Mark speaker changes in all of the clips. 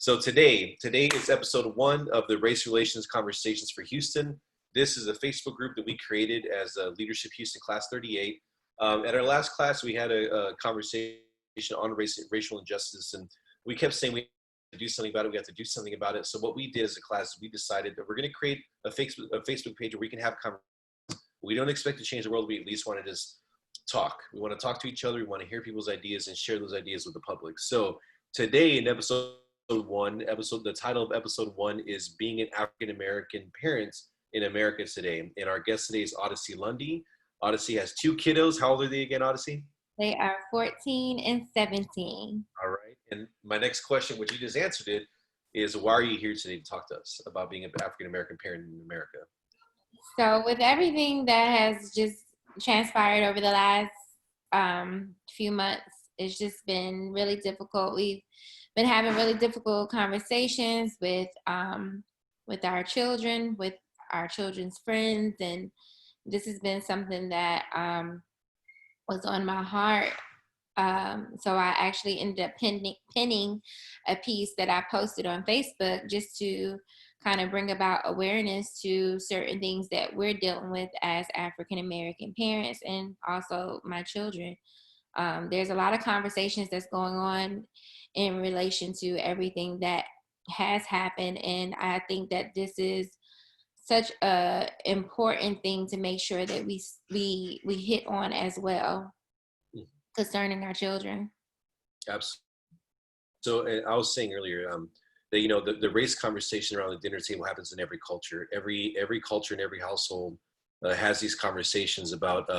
Speaker 1: So today is episode 1 of the Race Relations Conversations for Houston. This is a Facebook group that we created as a Leadership Houston Class XXXVIII. At our last class, we had a conversation on racial injustice, and we kept saying we have to do something about it. We have to do something about it. So what we did as a class, we decided that we're going to create a Facebook page where we can have conversations. We don't expect to change the world. We at least want to just talk. We want to talk to each other. We want to hear people's ideas and share those ideas with the public. So today in episode 1, the title of episode 1 is Being an African-American Parent in America Today. And our guest today is Oddise Lundy. Oddise has 2 kiddos. How old are they again, Oddise?
Speaker 2: They are 14 and 17.
Speaker 1: All right. And my next question, which you just answered it, is why are you here today to talk to us about being an African-American parent in America?
Speaker 2: So with everything that has just transpired over the last few months, it's just been really difficult. We've been having really difficult conversations with our children, with our children's friends, and this has been something that was on my heart. So I actually ended up pinning a piece that I posted on Facebook just to kind of bring about awareness to certain things that we're dealing with as African-American parents and also my children. There's a lot of conversations that's going on in relation to everything that has happened. And I think that this is such a important thing to make sure that we hit on as well concerning our children.
Speaker 1: Absolutely. So and I was saying earlier that, the race conversation around the dinner table happens in every culture. Every culture and every household has these conversations about,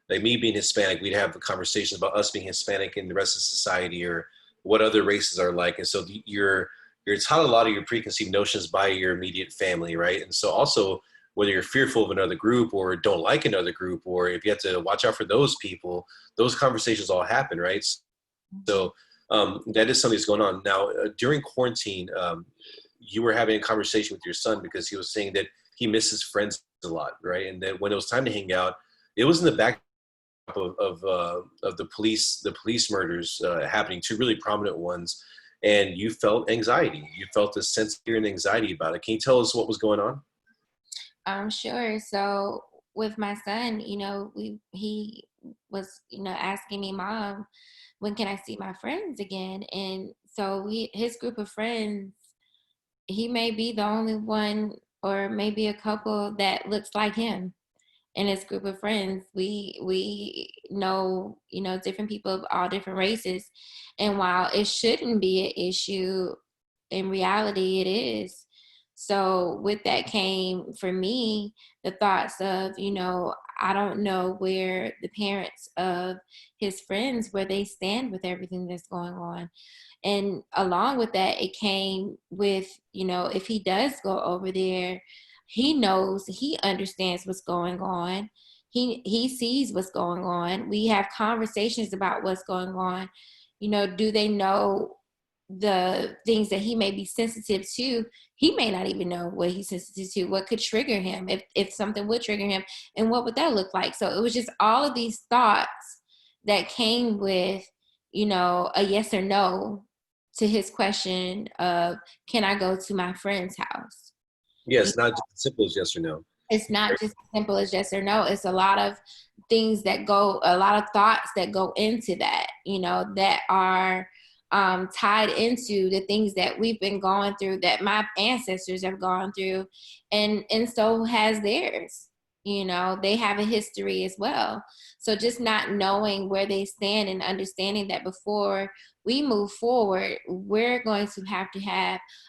Speaker 1: like me being Hispanic, we'd have conversations about us being Hispanic and the rest of society, or what other races are like. And so you're taught a lot of your preconceived notions by your immediate family, right? And so also, whether you're fearful of another group or don't like another group, or if you have to watch out for those people, those conversations all happen, right? So that is something that's going on. Now, during quarantine, you were having a conversation with your son because he was saying that he misses friends a lot, right? And that when it was time to hang out, it was in the back of the police murders happening, 2 really prominent ones, and you felt anxiety. You felt a sense of fear and anxiety about it. Can you tell us what was going on?
Speaker 2: Sure. So with my son, he was, asking me, Mom, when can I see my friends again? And so his group of friends, he may be the only one or maybe a couple that looks like him. In his group of friends, we know, different people of all different races. And while it shouldn't be an issue, in reality it is. So with that came, for me, the thoughts of, I don't know where the parents of his friends, where they stand with everything that's going on. And along with that, it came with, if he does go over there, he knows, he understands what's going on. He sees what's going on. We have conversations about what's going on. Do they know the things that he may be sensitive to? He may not even know what he's sensitive to, what could trigger him, if something would trigger him, and what would that look like? So it was just all of these thoughts that came with, a yes or no to his question of, can I go to my friend's house?
Speaker 1: Yes, not just as simple as yes or no.
Speaker 2: It's not just as simple as yes or no. It's a lot of things a lot of thoughts that go into that, that are tied into the things that we've been going through, that my ancestors have gone through, and so has theirs. They have a history as well. So just not knowing where they stand and understanding that before we move forward, we're going to have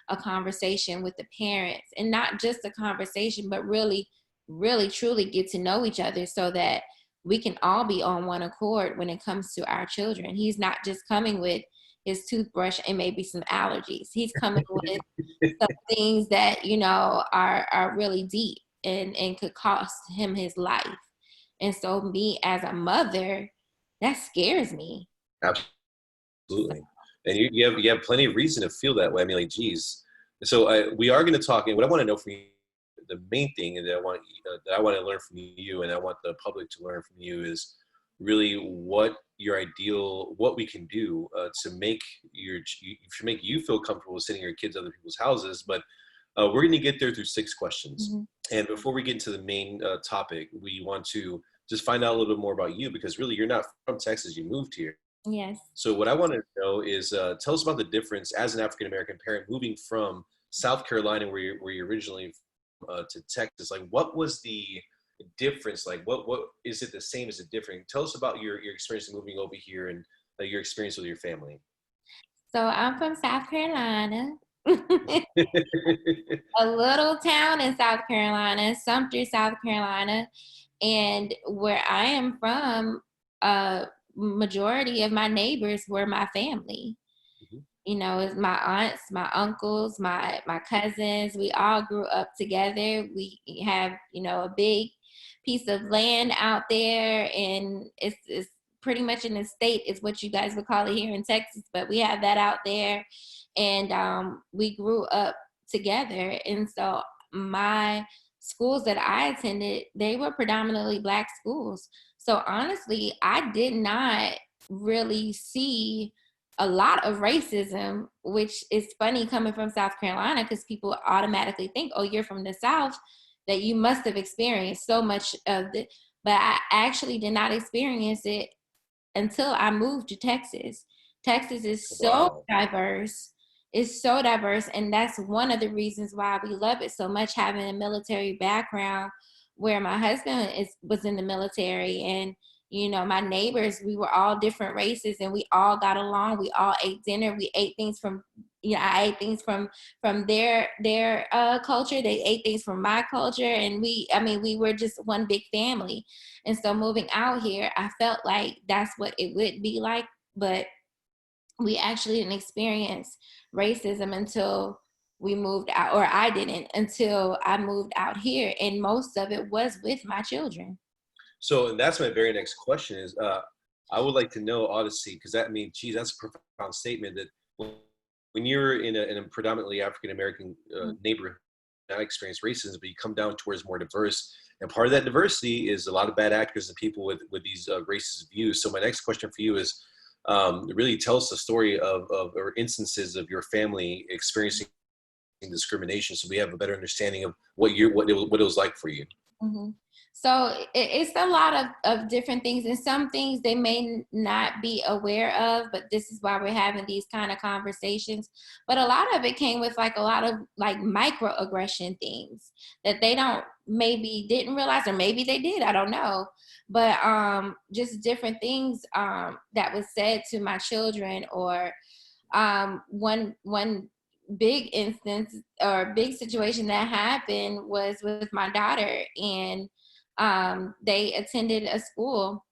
Speaker 2: a conversation with the parents, and not just a conversation, but really, really, truly get to know each other so that we can all be on one accord when it comes to our children. He's not just coming with his toothbrush and maybe some allergies. He's coming with some things that, are really deep and could cost him his life. And so me as a mother, that scares me.
Speaker 1: Absolutely. And you have plenty of reason to feel that way. I mean, like, geez. So we are going to talk, and what I want to know from you, the main thing that I want to learn from you, and I want the public to learn from you, is really what we can do to make you feel comfortable sending your kids to other people's houses. But we're going to get there through 6 questions.
Speaker 2: Mm-hmm.
Speaker 1: And before we get into the main topic, we want to just find out a little bit more about you, because really you're not from Texas, you moved here.
Speaker 2: Yes.
Speaker 1: So what I want to know is tell us about the difference as an African American parent moving from South Carolina, where you're originally to Texas. Like, what was the difference? Like, what is it the same? Is it different? Tell us about your experience moving over here and your experience with your family.
Speaker 2: So I'm from South Carolina. A little town in South Carolina, Sumter, South Carolina. And where I am from, majority of my neighbors were my family.
Speaker 1: Mhm.
Speaker 2: You know, it's my aunts, my uncles, my cousins. We all grew up together. We have, you know, a big piece of land out there, and it's pretty much an estate is what you guys would call it here in Texas, but we have that out there. And we grew up together. And so my schools that I attended, they were predominantly Black schools. So honestly, I did not really see a lot of racism, which is funny coming from South Carolina, because people automatically think, oh, you're from the South, that you must have experienced so much of it. But I actually did not experience it until I moved to Texas. Texas is so
Speaker 1: Wow.
Speaker 2: diverse. It's so diverse. And that's one of the reasons why we love it so much, having a military background, where my husband was in the military. And, you know, my neighbors, we were all different races and we all got along. We all ate dinner. We ate things from, you know, I ate things from their culture. They ate things from my culture. And we were just one big family. And so moving out here, I felt like that's what it would be like. But we actually didn't experience racism until we moved out, or I didn't until I moved out here. And most of it was with my children.
Speaker 1: So, and that's my very next question is, I would like to know, Odyssey, because that means, geez, that's a profound statement, that when you're in a predominantly African American neighborhood, not experience racism, but you come down towards more diverse, and part of that diversity is a lot of bad actors and people with these racist views. So my next question for you is, really tell us the story of or instances of your family experiencing discrimination, so we have a better understanding of what it was like for you.
Speaker 2: Mm-hmm. So it's a lot of different things, and some things they may not be aware of, but this is why we're having these kind of conversations. But a lot of it came with like a lot of like microaggression things that they didn't realize, or maybe they did, I don't know. But just different things that was said to my children, or one big instance or big situation that happened was with my daughter. And they attended a school,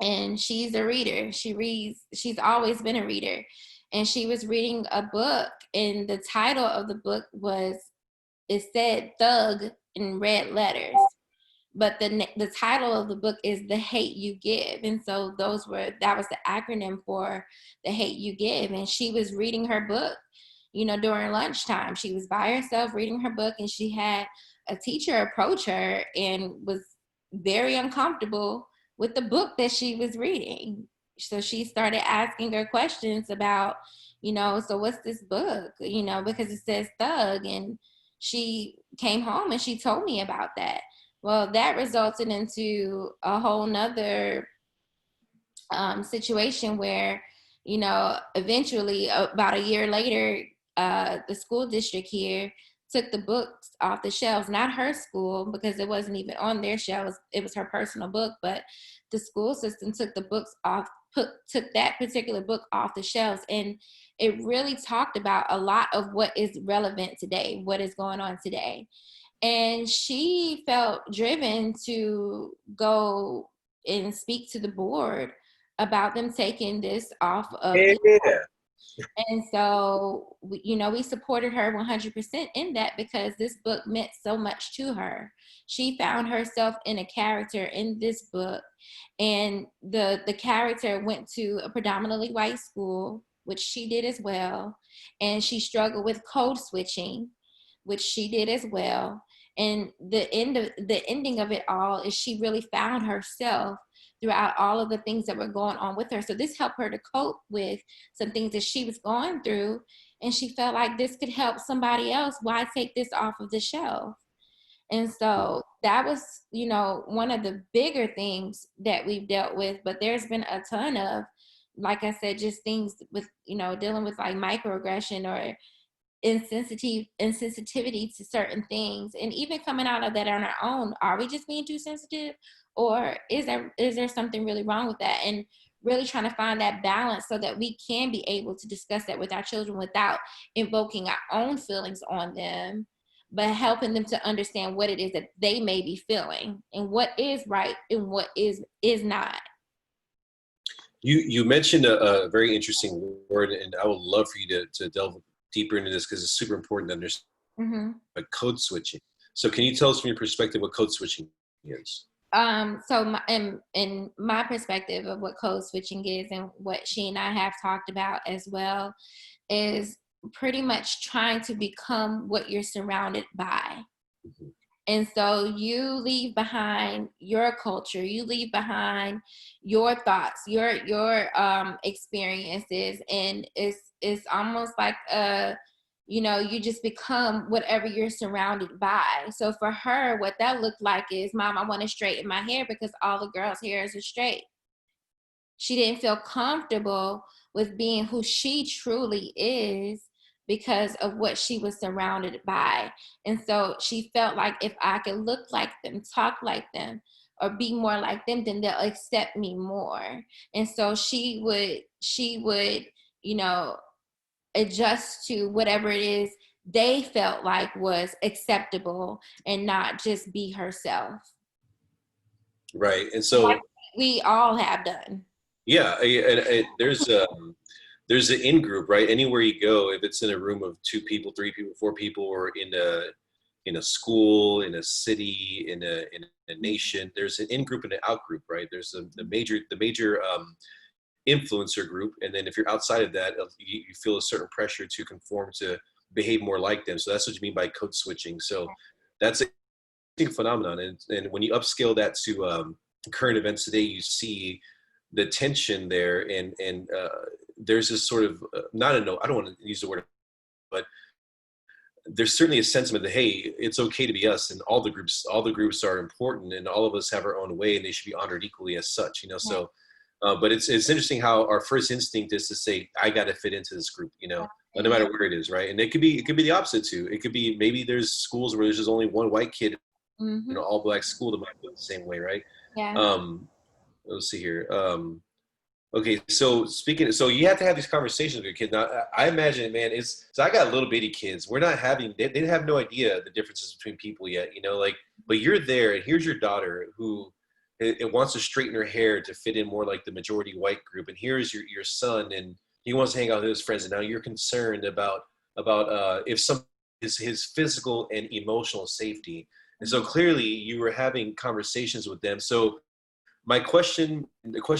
Speaker 2: and she's a reader. She's always been a reader. And she was reading a book, and the title of the book it said thug in red letters. But the title of the book is The Hate U Give. And so that was the acronym for The Hate U Give. And she was reading her book, you know, during lunchtime. She was by herself reading her book, and she had a teacher approach her and was very uncomfortable with the book that she was reading. So she started asking her questions about, you know, so what's this book? You know, because it says thug. And she came home and she told me about that. Well, that resulted into a whole nother situation where, you know, eventually about a year later, the school district here took the books off the shelves. Not her school, because it wasn't even on their shelves. It was her personal book, but the school system took the books off, took that particular book off the shelves. And it really talked about a lot of what is relevant today, what is going on today. And she felt driven to go and speak to the board about them taking this off of the.
Speaker 1: Yeah.
Speaker 2: And so, you know, we supported her 100% in that, because this book meant so much to her. She found herself in a character in this book, and the character went to a predominantly white school, which she did as well. And she struggled with code switching, which she did as well. And the ending of it all is she really found herself throughout all of the things that were going on with her. So this helped her to cope with some things that she was going through. And she felt like this could help somebody else. Why take this off of the shelf? And so that was, one of the bigger things that we've dealt with. But there's been a ton of, like I said, just things with, dealing with like microaggression or insensitivity to certain things, and even coming out of that on our own. Are we just being too sensitive, or is there something really wrong with that? And really trying to find that balance so that we can be able to discuss that with our children without invoking our own feelings on them, but helping them to understand what it is that they may be feeling and what is right and what is not.
Speaker 1: You mentioned a very interesting word, and I would love for you to delve deeper into this because it's super important to understand. But code switching. So can you tell us from your perspective what code switching is?
Speaker 2: So in my perspective of what code switching is, and what she and I have talked about as well, is pretty much trying to become what you're surrounded by. And so you leave behind your culture, you leave behind your thoughts, your experiences, and it's almost like you just become whatever you're surrounded by. So for her, what that looked like is, Mom, I want to straighten my hair because all the girls' hairs are straight. She didn't feel comfortable with being who she truly is because of what she was surrounded by. And so she felt like if I could look like them, talk like them, or be more like them, then they'll accept me more. And so she would, adjust to whatever it is they felt like was acceptable and not just be herself.
Speaker 1: Right. And so
Speaker 2: like we all have done.
Speaker 1: yeah, there's an in group, right? Anywhere you go, if it's in a room of 2 people, 3 people, 4 people, or in a school, in a city, in a nation, there's an in group and an out group, right? There's the major influencer group, and then if you're outside of that, you feel a certain pressure to conform, to behave more like them. So that's what you mean by code switching. So that's a phenomenon, and when you upscale that to current events today, you see the tension there, and there's this sort of I don't want to use the word, but there's certainly a sentiment that, hey, it's okay to be us, and all the groups are important, and all of us have our own way, and they should be honored equally as such. So but it's interesting how our first instinct is to say, I got to fit into this group, no matter where it is, right? And it could be the opposite too. It could be, maybe there's schools where there's just only one white kid in an all black school that might feel the same way, right? Let's see here. Okay, so so you have to have these conversations with your kids. Now, I imagine, man, so I got little bitty kids. They have no idea the differences between people yet, but you're there, and here's your daughter who it wants to straighten her hair to fit in more like the majority white group, and here's your son, and he wants to hang out with his friends, and now you're concerned about if some his physical and emotional safety. And so clearly you were having conversations with them. So the question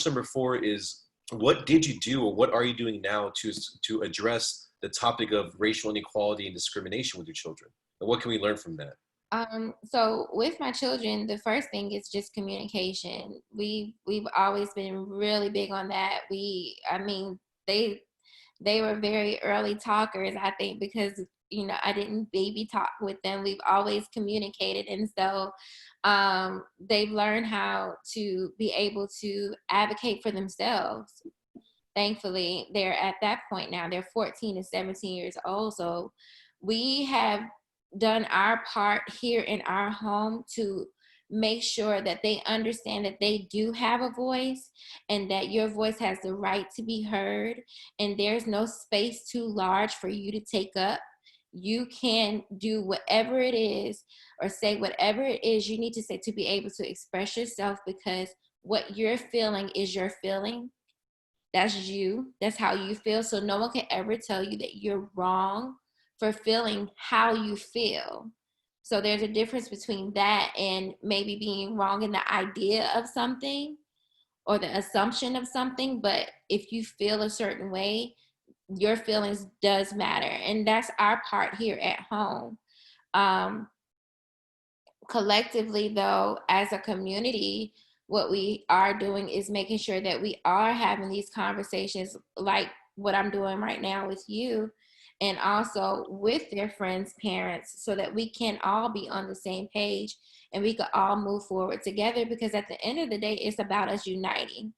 Speaker 1: number 4 is, what did you do, or what are you doing now to address the topic of racial inequality and discrimination with your children? And what can we learn from that?
Speaker 2: So with my children, the first thing is just communication. We've always been really big on that. They were very early talkers, I think, because I didn't baby talk with them. We've always communicated, and so they've learned how to be able to advocate for themselves. Thankfully, they're at that point now. They're 14 and 17 years old, so we have done our part here in our home to make sure that they understand that they do have a voice, and that your voice has the right to be heard, and there's no space too large for you to take up. You can do whatever it is, or say whatever it is you need to say to be able to express yourself, because what you're feeling is your feeling. That's you. That's how you feel. So no one can ever tell you that you're wrong for feeling how you feel. So there's a difference between that and maybe being wrong in the idea of something or the assumption of something. But if you feel a certain way, your feelings does matter. And that's our part here at home. Collectively, though, as a community, what we are doing is making sure that we are having these conversations like what I'm doing right now with you, and also with their friends' parents, so that we can all be on the same page and we could all move forward together. Because at the end of the day, it's about us uniting.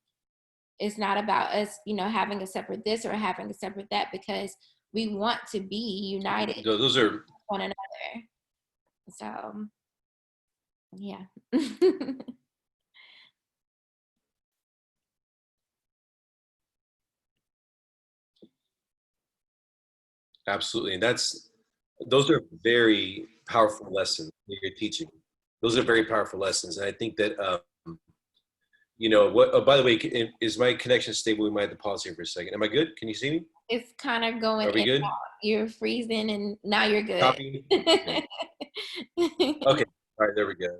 Speaker 2: It's not about us, having a separate this or having a separate that, because we want to be united with
Speaker 1: Those are
Speaker 2: one another. So, yeah.
Speaker 1: absolutely, and those are very powerful lessons that you're teaching. Those are very powerful lessons, and I think that what. Oh, by the way, is my connection stable? We might have to pause here for a second. Am I good? Can you see me?
Speaker 2: It's kind of going
Speaker 1: Are we
Speaker 2: in.
Speaker 1: good?
Speaker 2: You're freezing and now you're good.
Speaker 1: Copy. Okay. Okay. All right. There we go.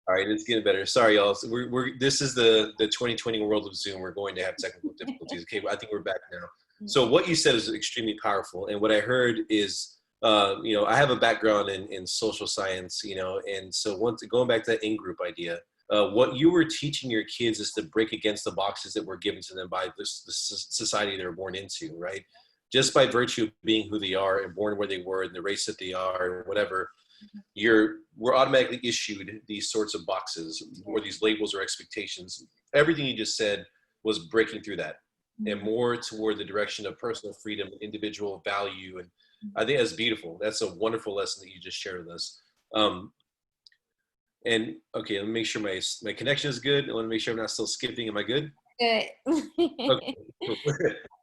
Speaker 1: All right, it's getting better. Sorry, y'all. So we're this is the 2020 world of Zoom. We're going to have technical difficulties. Okay, I think we're back now. So what you said is extremely powerful, and what I heard is, I have a background in social science, and so once going back to that in-group idea, what you were teaching your kids is to break against the boxes that were given to them by the society they were born into, right? Just by virtue of being who they are and born where they were and the race that they are, or whatever, we're automatically issued these sorts of boxes or these labels or expectations. Everything you just said was breaking through that and more toward the direction of personal freedom and individual value. And I think that's beautiful. That's a wonderful lesson that you just shared with us. And okay, let me make sure my connection is good. I want to make sure I'm not still skipping. Am I good?
Speaker 2: Good.
Speaker 1: Okay.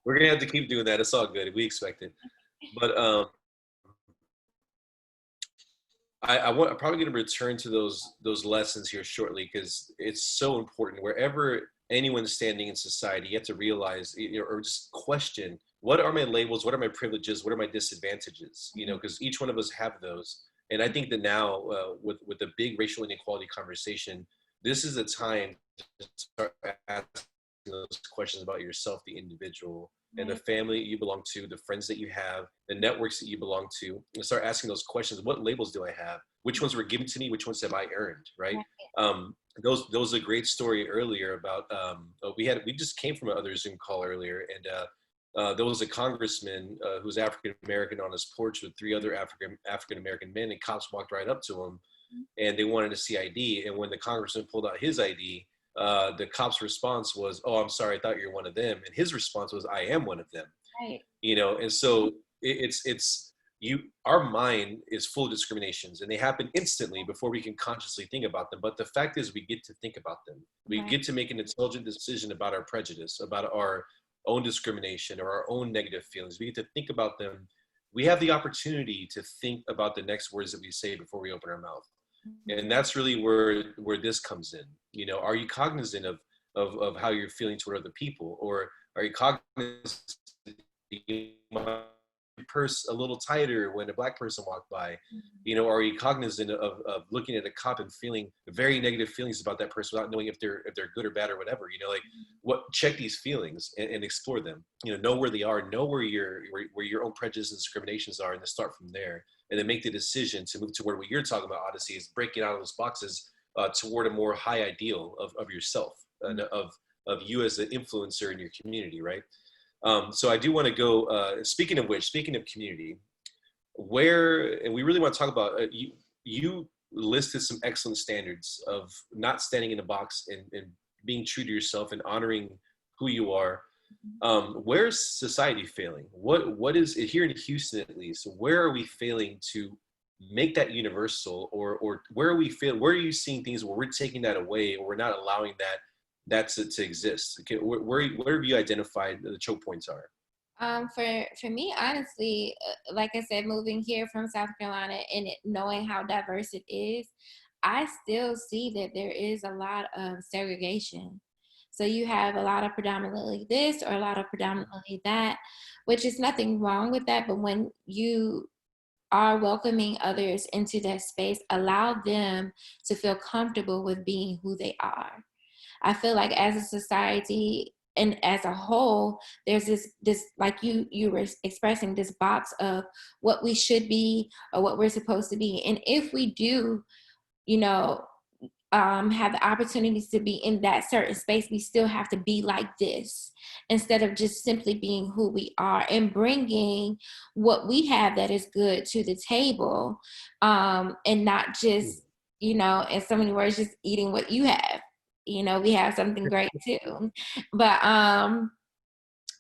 Speaker 1: We're gonna have to keep doing that. It's all good. We expect it. But I'm probably going to return to those lessons here shortly, because it's so important. Wherever anyone's standing in society, you have to realize, or just question, what are my labels? What are my privileges? What are my disadvantages? Because each one of us have those. And I think that now, with the big racial inequality conversation, this is a time to start asking those questions about yourself, the individual, and the family you belong to, the friends that you have, the networks that you belong to, and start asking those questions. What labels do I have? Which ones were given to me? Which ones have I earned? Right? Those was a great story earlier about we just came from another Zoom call earlier, and there was a congressman who's African American on his porch with three other African American men, and cops walked right up to him, and they wanted to see ID. And when the congressman pulled out his ID, the cop's response was, "Oh, I'm sorry, I thought you were one of them." And his response was, "I am one of them."
Speaker 2: Right.
Speaker 1: And so our mind is full of discriminations, and they happen instantly before we can consciously think about them. But the fact is, we get to think about them. We get to make an intelligent decision about our prejudice, about our own discrimination or our own negative feelings. We get to think about them. We have the opportunity to think about the next words that we say before we open our mouth. And that's really where this comes in. Are you cognizant of how you're feeling toward other people, or are you cognizant you might purse a little tighter when a Black person walked by? Are you cognizant of looking at a cop and feeling very negative feelings about that person without knowing if they're good or bad or whatever? Check these feelings and explore them. Know where they are, know where your own prejudices and discriminations are, and then start from there. And then make the decision to move toward what you're talking about, Oddise, is breaking out of those boxes toward a more high ideal of yourself, of you as an influencer in your community, right? So I do want to go, speaking of community, and we really want to talk about, you listed some excellent standards of not standing in a box and being true to yourself and honoring who you are. Where's society failing? What is it here in Houston, at least? Where are we failing to make that universal, or where are we failing? Where are you seeing things where we're taking that away, or we're not allowing that to exist? Okay, where have you identified the choke points are?
Speaker 2: For me, honestly, like I said, moving here from South Carolina and knowing how diverse it is, I still see that there is a lot of segregation. So you have a lot of predominantly this or a lot of predominantly that, which is nothing wrong with that. But when you are welcoming others into that space, allow them to feel comfortable with being who they are. I feel like as a society and as a whole, there's this like you were expressing, this box of what we should be or what we're supposed to be. And if we do, you know, have the opportunities to be in that certain space, we still have to be like this instead of just simply being who we are and bringing what we have that is good to the table, and not just, in so many words, just eating what you have. We have something great too. But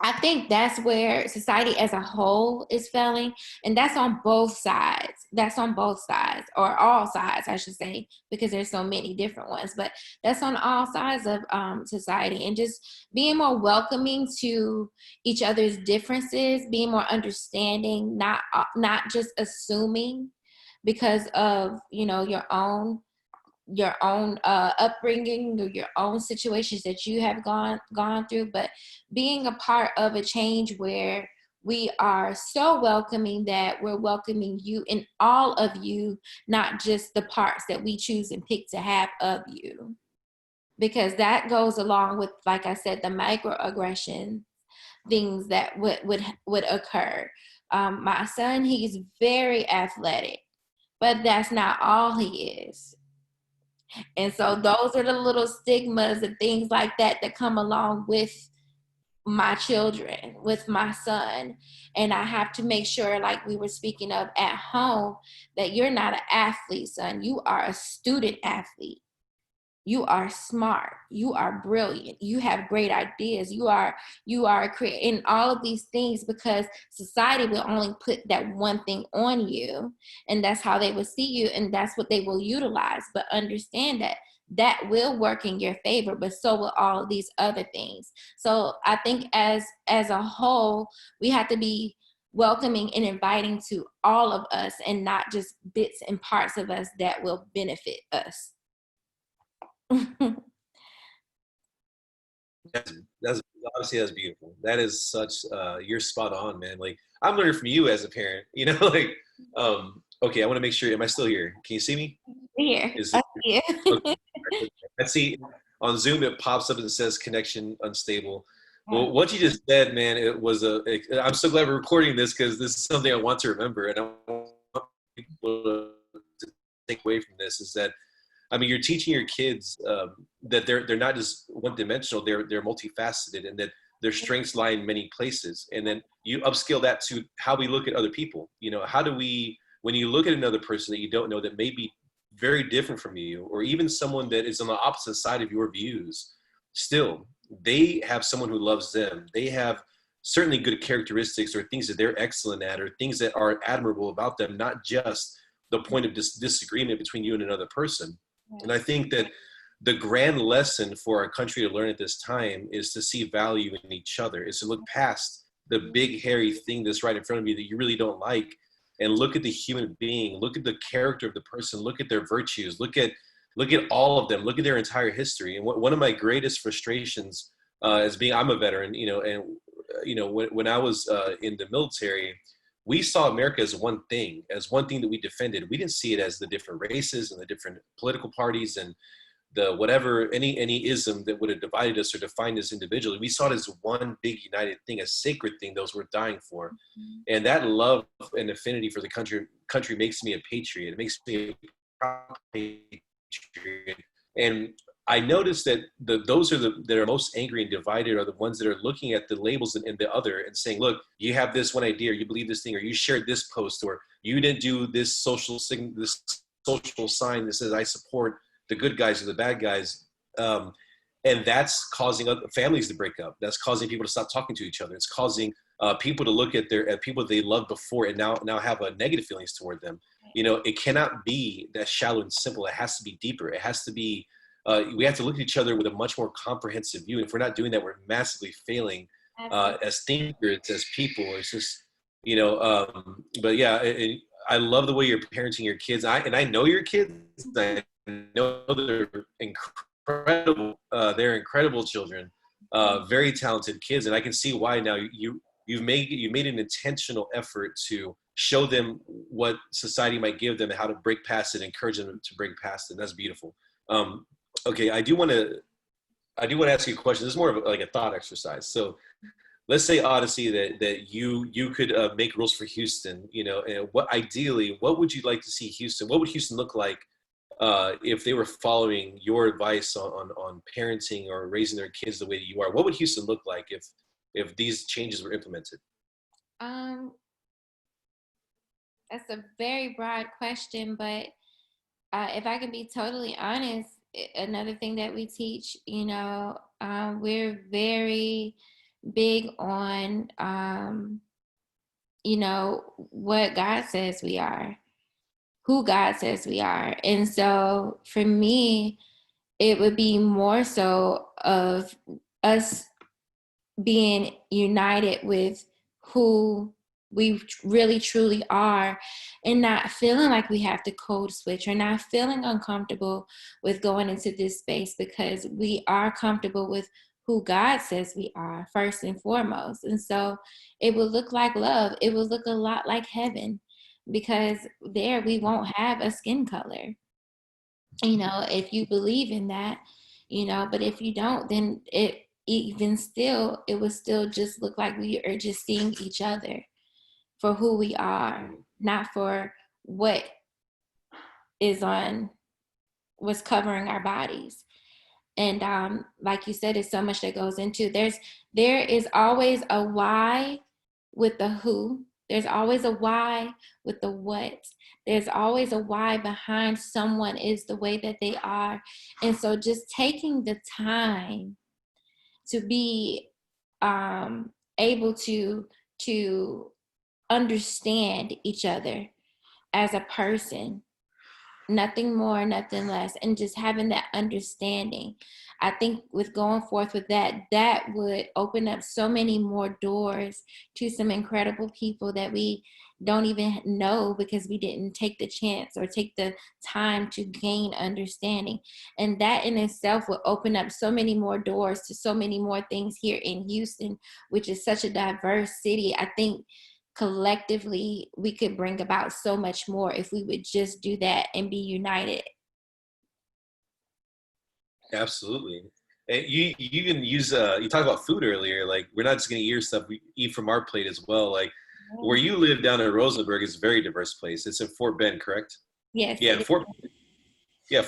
Speaker 2: I think that's where society as a whole is failing. And that's on both sides. That's on both sides, or all sides, I should say, because there's so many different ones. But that's on all sides of society. And just being more welcoming to each other's differences, being more understanding, not just assuming because of, your own upbringing or your own situations that you have gone through, but being a part of a change where we are so welcoming that we're welcoming you in all of you, not just the parts that we choose and pick to have of you, because that goes along with, like I said, the microaggression things that would occur. My son, he's very athletic, but that's not all he is. And so those are the little stigmas and things like that that come along with my children, with my son. And I have to make sure, like we were speaking of at home, that you're not an athlete, son. You are a student athlete. You are smart. You are brilliant. You have great ideas. You are creating all of these things because society will only put that one thing on you, and that's how they will see you, and that's what they will utilize. But understand that that will work in your favor, but so will all of these other things. So I think as a whole, we have to be welcoming and inviting to all of us, and not just bits and parts of us that will benefit us.
Speaker 1: That's Obviously that's beautiful. That is such you're spot on, man. Like I'm learning from you as a parent, like okay, I want to make sure, am I still here? Can you see me?
Speaker 2: Here.
Speaker 1: Is it
Speaker 2: Yeah.
Speaker 1: okay? I see on Zoom it pops up and says connection unstable. Well, what you just said, man, I'm so glad we're recording this because this is something I want to remember, and I want people to take away from this is that, I mean, you're teaching your kids that they're not just one dimensional, they're multifaceted, and that their strengths lie in many places. And then you upscale that to how we look at other people. How do we, when you look at another person that you don't know that may be very different from you, or even someone that is on the opposite side of your views, still, they have someone who loves them. They have certainly good characteristics or things that they're excellent at, or things that are admirable about them, not just the point of disagreement between you and another person. And I think that the grand lesson for our country to learn at this time is to see value in each other, is to look past the big, hairy thing that's right in front of you that you really don't like, and look at the human being, look at the character of the person, look at their virtues, look at all of them, look at their entire history. And one of my greatest frustrations as being, I'm a veteran, when I was in the military, we saw America as one thing that we defended. We didn't see it as the different races and the different political parties and the whatever, any ism that would have divided us or defined us individually. We saw it as one big united thing, a sacred thing that was worth dying for. Mm-hmm. And that love and affinity for the country makes me a patriot. It makes me a proud patriot. And I noticed that those that are most angry and divided are the ones that are looking at the labels in the other and saying, look, you have this one idea, or you believe this thing, or you shared this post, or you didn't do this social sign that says I support the good guys or the bad guys. And that's causing families to break up. That's causing people to stop talking to each other. It's causing people to look at people they loved before and now have negative feelings toward them. It cannot be that shallow and simple. It has to be deeper. It has to be, we have to look at each other with a much more comprehensive view. And if we're not doing that, we're massively failing as thinkers, as people. It's just, but yeah, I love the way you're parenting your kids. I know your kids. I know they're incredible. They're incredible children, very talented kids. And I can see why now you made an intentional effort to show them what society might give them and how to break past it, encourage them to break past it. And that's beautiful. Okay, I do want to ask you a question. This is more of like a thought exercise. So let's say, Oddise, that you could make rules for Houston, and what would you like to see Houston? What would Houston look like if they were following your advice on parenting or raising their kids the way that you are, what would Houston look like if these changes were implemented?
Speaker 2: Um, that's a very broad question, but if I can be totally honest, another thing that we teach, we're very big on, what God says we are, who God says we are. And so for me, it would be more so of us being united with who we really truly are, and not feeling like we have to code switch or not feeling uncomfortable with going into this space, because we are comfortable with who God says we are first and foremost. And so it will look like love. It will look a lot like heaven, because there we won't have a skin color, if you believe in that, but if you don't, then it even still, it would still just look like we are just seeing each other for who we are, not for what is on what's covering our bodies. And like you said, it's so much that goes into, there is always a why with the who. There's always a why with the what. There's always a why behind someone is the way that they are. And so just taking the time to be able to understand each other as a person, nothing more, nothing less, and just having that understanding. I think with going forth with that, that would open up so many more doors to some incredible people that we don't even know, because we didn't take the chance or take the time to gain understanding. And that in itself would open up so many more doors to so many more things here in Houston, which is such a diverse city. I think collectively we could bring about so much more if we would just do that and be united.
Speaker 1: Absolutely. And you even use you talked about food earlier. Like, we're not just gonna eat your stuff; we eat from our plate as well. Like, where you live down in Rosenberg is a very diverse place. It's in Fort Bend, correct?
Speaker 2: Yes,
Speaker 1: Yeah,
Speaker 2: it is.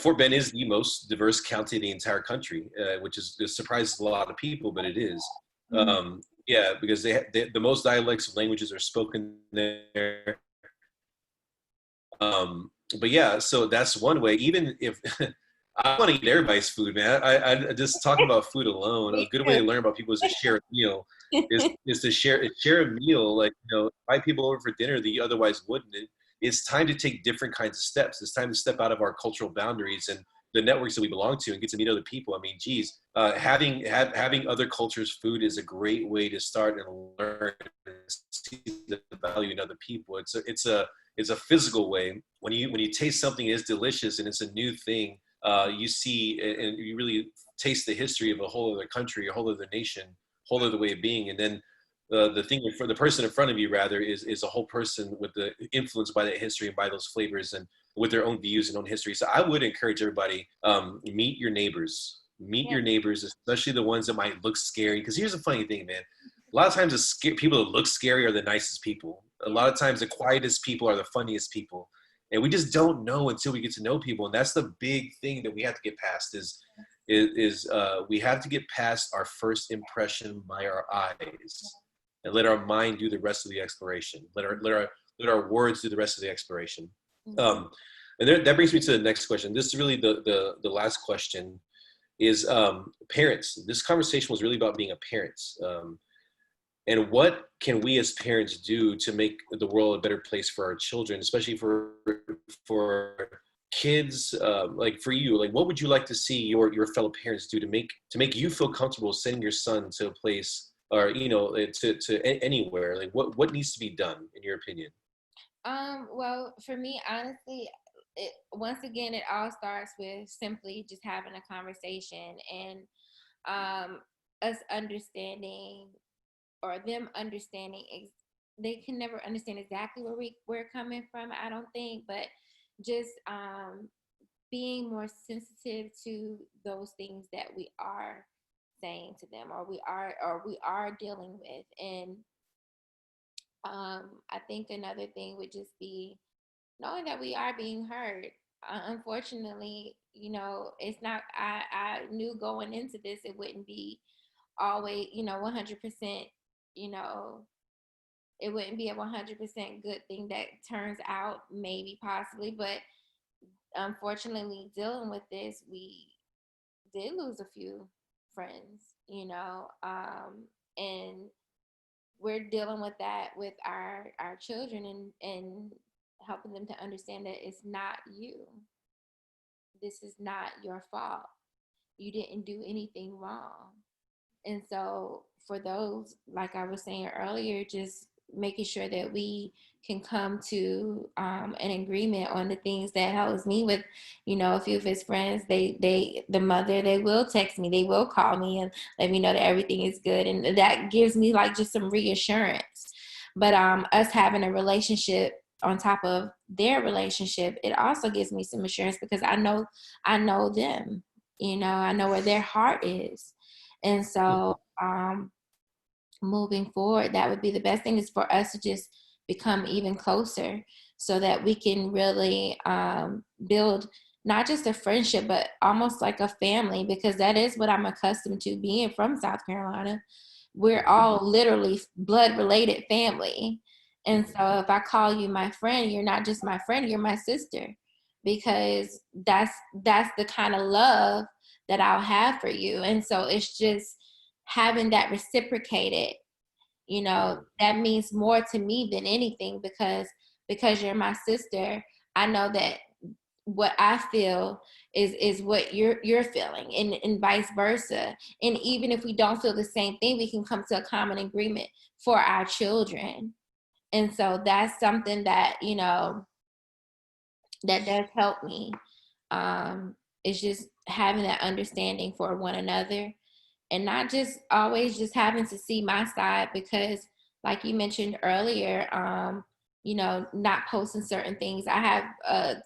Speaker 1: Fort Bend is the most diverse county in the entire country, which it surprises a lot of people, but it is.
Speaker 2: Mhm.
Speaker 1: Yeah, because the most dialects of languages are spoken there. But yeah, so that's one way. Even if I want to eat everybody's food, man. I just talking about food alone. A
Speaker 2: Me
Speaker 1: good way
Speaker 2: too.
Speaker 1: to learn about people is to share a meal. Is to share a meal, like, invite people over for dinner that you otherwise wouldn't. It's time to take different kinds of steps. It's time to step out of our cultural boundaries and the networks that we belong to and get to meet other people. I mean, geez, having other cultures' food is a great way to start and learn and see the value in other people. It's a physical way. When you taste something is delicious and it's a new thing, you see and you really taste the history of a whole other country, a whole other nation, whole other way of being. And then the thing for the person in front of you, rather, is a whole person with the influenced by that history and by those flavors and with their own views and own history. So I would encourage everybody, meet your neighbors. Meet
Speaker 2: Yeah.
Speaker 1: your neighbors, especially the ones that might look scary. Because here's the funny thing, man. A lot of times, people that look scary are the nicest people. A lot of times, the quietest people are the funniest people, and we just don't know until we get to know people. And that's the big thing that we have to get past. We have to get past our first impression by our eyes, and let our mind do the rest of the exploration. Let our words do the rest of the exploration.
Speaker 2: Mhm.
Speaker 1: Um, and that brings me to the next question. This is really the last question. Is parents. This conversation was really about being a parent. And what can we as parents do to make the world a better place for our children, especially for kids, like for you? Like, what would you like to see your fellow parents do to make you feel comfortable sending your son to a place, or to anywhere? Like, what needs to be done in your opinion?
Speaker 2: Well, for me, honestly, once again, it all starts with simply just having a conversation, and um, us understanding, or them understanding. They can never understand exactly where we're coming from, I don't think, but just being more sensitive to those things that we are saying to them, or we are dealing with. And I think another thing would just be knowing that we are being heard. unfortunately, it's not. I knew going into this it wouldn't be always, 100%. You know, it wouldn't be a 100% good thing that turns out, maybe, possibly, but unfortunately, dealing with this, we did lose a few friends, and we're dealing with that with our children, and helping them to understand that it's not you. This is not your fault. You didn't do anything wrong. And so, for those, like I was saying earlier, just making sure that we can come to an agreement on the things that helps me with, a few of his friends. The mother, they will text me, they will call me and let me know that everything is good, and that gives me like just some reassurance. But us having a relationship on top of their relationship, it also gives me some assurance because I know them. I know where their heart is. And so, moving forward, that would be the best thing, is for us to just become even closer so that we can really build not just a friendship, but almost like a family, because that is what I'm accustomed to being from South Carolina. We're all literally blood related family. And so if I call you my friend, you're not just my friend, you're my sister, because that's the kind of love that I'll have for you. And so it's just having that reciprocated, that means more to me than anything, because you're my sister. I know that what I feel is what you're feeling, and vice versa. And even if we don't feel the same thing, we can come to a common agreement for our children. And so that's something that, that does help me. It's just having that understanding for one another, and not just always just having to see my side, because like you mentioned earlier, not posting certain things. I have a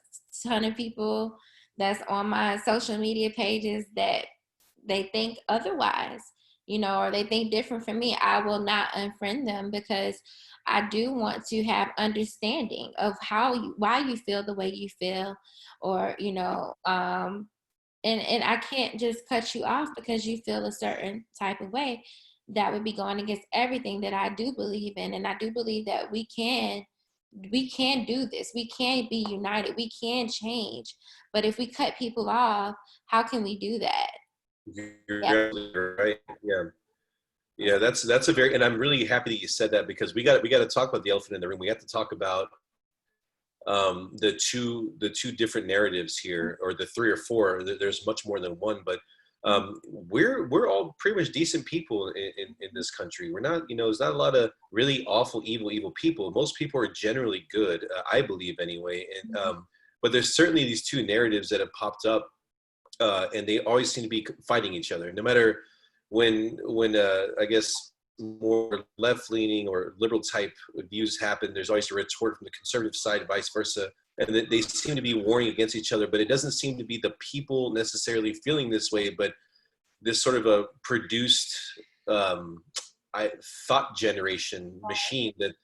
Speaker 2: ton of people that's on my social media pages that they think otherwise, or they think different from me. I will not unfriend them, because I do want to have understanding of why you feel the way you feel, or, and I can't just cut you off because you feel a certain type of way. That would be going against everything that I do believe in. And I do believe that we can do this. We can be united. We can change. But if we cut people off, how can we do that?
Speaker 1: You're
Speaker 2: Yeah.
Speaker 1: absolutely right. Yeah. Yeah, that's a very, and I'm really happy that you said that, because we got to talk about the elephant in the room. We have to talk about the two different narratives here, or the three or four. There's much more than one, but we're all pretty much decent people in this country. We're not, there's not a lot of really awful, evil people. Most people are generally good, I believe anyway. And but there's certainly these two narratives that have popped up, and they always seem to be fighting each other. No matter when I guess more left-leaning or liberal type views happen, there's always a retort from the conservative side, vice versa, and they seem to be warring against each other. But it doesn't seem to be the people necessarily feeling this way, but this sort of a produced thought generation machine that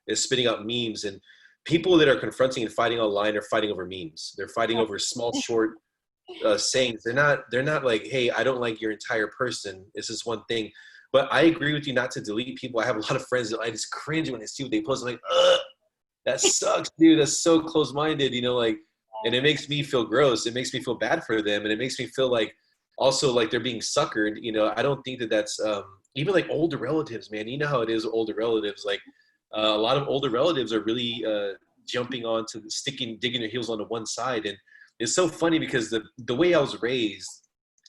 Speaker 1: is spitting out memes. And people that are confronting and fighting online are fighting over memes. They're fighting over small, short sayings. They're not like, hey, I don't like your entire person, it's this one thing. But I agree with you not to delete people. I have a lot of friends that I just cringe when I see what they post. I'm like, ugh, that sucks, dude. That's so close-minded, like, and it makes me feel gross. It makes me feel bad for them, and it makes me feel like also like they're being suckered. I don't think that that's even like older relatives, man. You know how it is with older relatives. Like a lot of older relatives are really jumping onto digging their heels onto one side, and it's so funny because the way I was raised,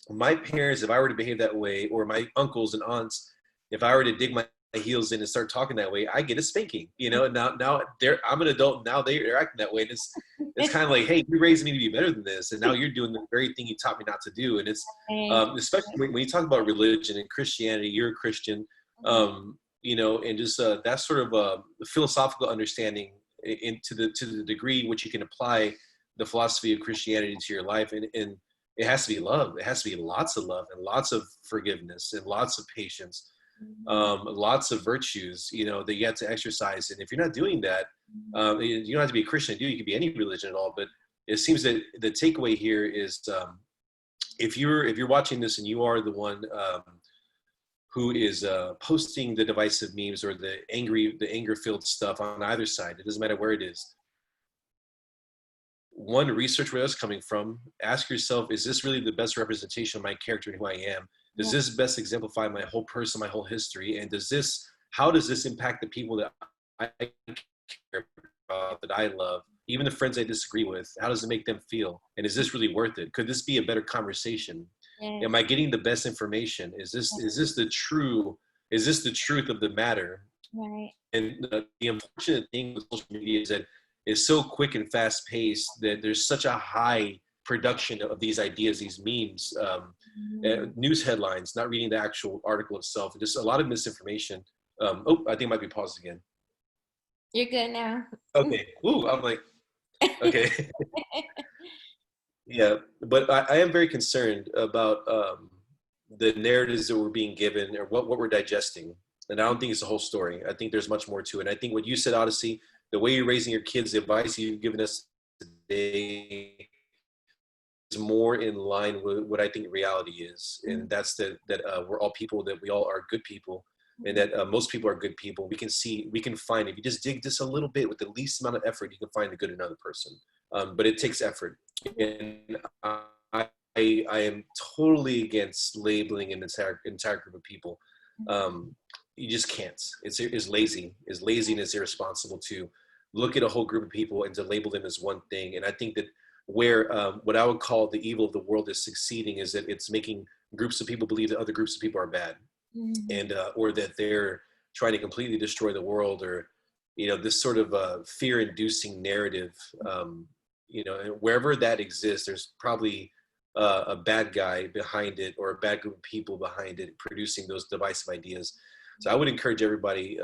Speaker 1: my parents, if I were to behave that way, or my uncles and aunts, if I were to dig my heels in and start talking that way, I get a spanking. Now I'm an adult. Now they're acting that way. And it's kind of like, hey, you raised me to be better than this, and now you're doing the very thing you taught me not to do. And it's especially when you talk about religion and Christianity, you're a Christian, and just that sort of philosophical understanding to the degree which you can apply the philosophy of Christianity to your life, and it has to be love. It has to be lots of love and lots of forgiveness and lots of patience, lots of virtues, that you have to exercise. And if you're not doing that, you don't have to be a Christian to do. You could be any religion at all. But it seems that the takeaway here is, if you're watching this and you are the one who is posting the divisive memes or the anger-filled stuff on either side, it doesn't matter where it is. One, research where that's coming from. Ask yourself, is this really the best representation of my character and who I am? Does this best exemplify my whole person, my whole history? And how does this impact the people that I care about, that I love, even the friends I disagree with? How does it make them feel? And is this really worth it? Could this be a better conversation? Am I getting the best information? Is this the truth of the matter?
Speaker 2: Right.
Speaker 1: And the unfortunate thing with social media is that it's so quick and fast paced that there's such a high production of these ideas, these memes, news headlines, not reading the actual article itself, just a lot of misinformation. I think it might be paused again.
Speaker 2: You're good now.
Speaker 1: Okay. Ooh, I'm like, okay. Yeah, but I am very concerned about the narratives that we're being given or what we're digesting. And I don't think it's the whole story. I think there's much more to it. And I think what you said, Oddise, the way you're raising your kids, the advice you've given us today is more in line with what I think reality is. And that's that we're all people, that we all are good people, and that most people are good people. We can find, if you just dig just a little bit with the least amount of effort, you can find the good in another person. But it takes effort. And I am totally against labeling an entire group of people. You just can't. It's lazy. It's lazy and it's irresponsible to look at a whole group of people and to label them as one thing. And I think that where what I would call the evil of the world is succeeding is that it's making groups of people believe that other groups of people are bad, and or that they're trying to completely destroy the world, or this sort of fear-inducing narrative. And wherever that exists, there's probably a bad guy behind it, or a bad group of people behind it producing those divisive ideas. So I would encourage everybody,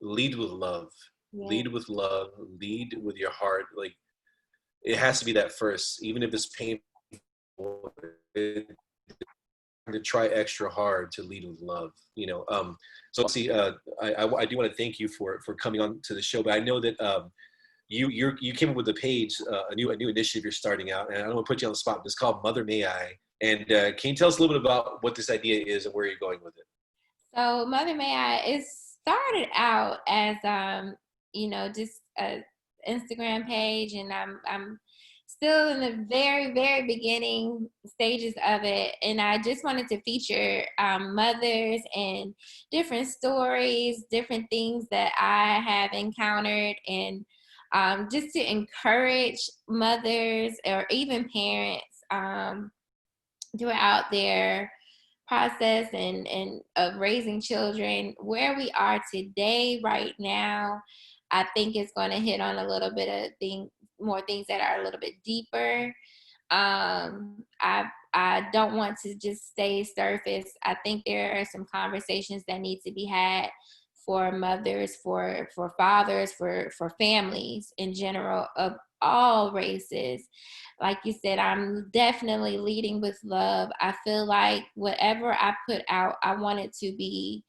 Speaker 1: lead with love. Yeah. Lead with love, lead with your heart. Like, it has to be that first, even if it's painful, to try extra hard to lead with love, So see, I do want to thank you for coming on to the show, but I know that you came up with a page, a new initiative you're starting out, and I don't want to put you on the spot, but it's called Mother May I. And can you tell us a little bit about what this idea is and where you're going with it?
Speaker 2: So Mother May I, it started out as just a Instagram page, and I'm still in the very, very beginning stages of it. And I just wanted to feature mothers and different stories, different things that I have encountered, and just to encourage mothers or even parents throughout their process and of raising children. Where we are today, right now, I think it's going to hit on a little bit of more things that are a little bit deeper. I don't want to just stay surface. I think there are some conversations that need to be had for mothers, for fathers, for families in general of all races. Like you said, I'm definitely leading with love. I feel like whatever I put out, I want it to be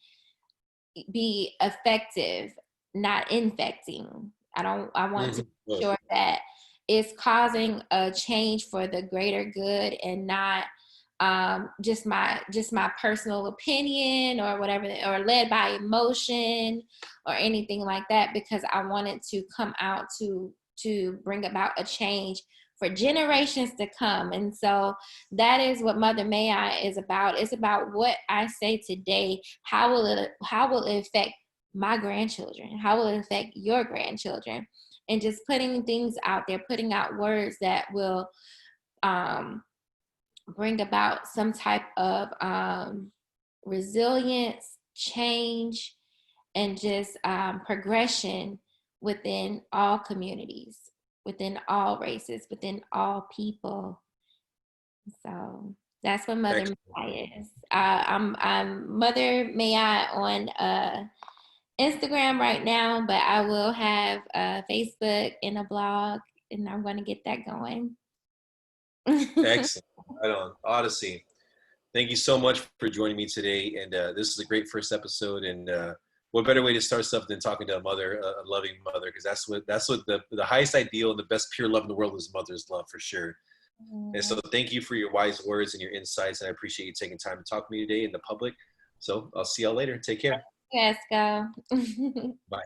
Speaker 2: effective, not infecting. I want to make sure that it's causing a change for the greater good, and not just my personal opinion or whatever, or led by emotion or anything like that, because I want it to come out to bring about a change for generations to come. And so that is what Mother May I is about. It's about what I say today. How will it affect my grandchildren? How will it affect your grandchildren? And just putting things out there, putting out words that will bring about some type of resilience, change, and just progression within all communities, within all races, within all people. So that's what Mother May I is. I'm Mother May I on Instagram right now, but I will have a Facebook and a blog, and I'm going to get that going.
Speaker 1: Excellent. Right on. Oddise, thank you so much for joining me today. And this is a great first episode. And what better way to start stuff than talking to a mother, a loving mother, because that's what the highest ideal and the best pure love in the world is mother's love for sure. And
Speaker 2: Mm,
Speaker 1: so thank you for your wise words and your insights, and I appreciate you taking time to talk to me today in the public. So I'll see y'all later. Take care.
Speaker 2: yes, go.
Speaker 1: Bye.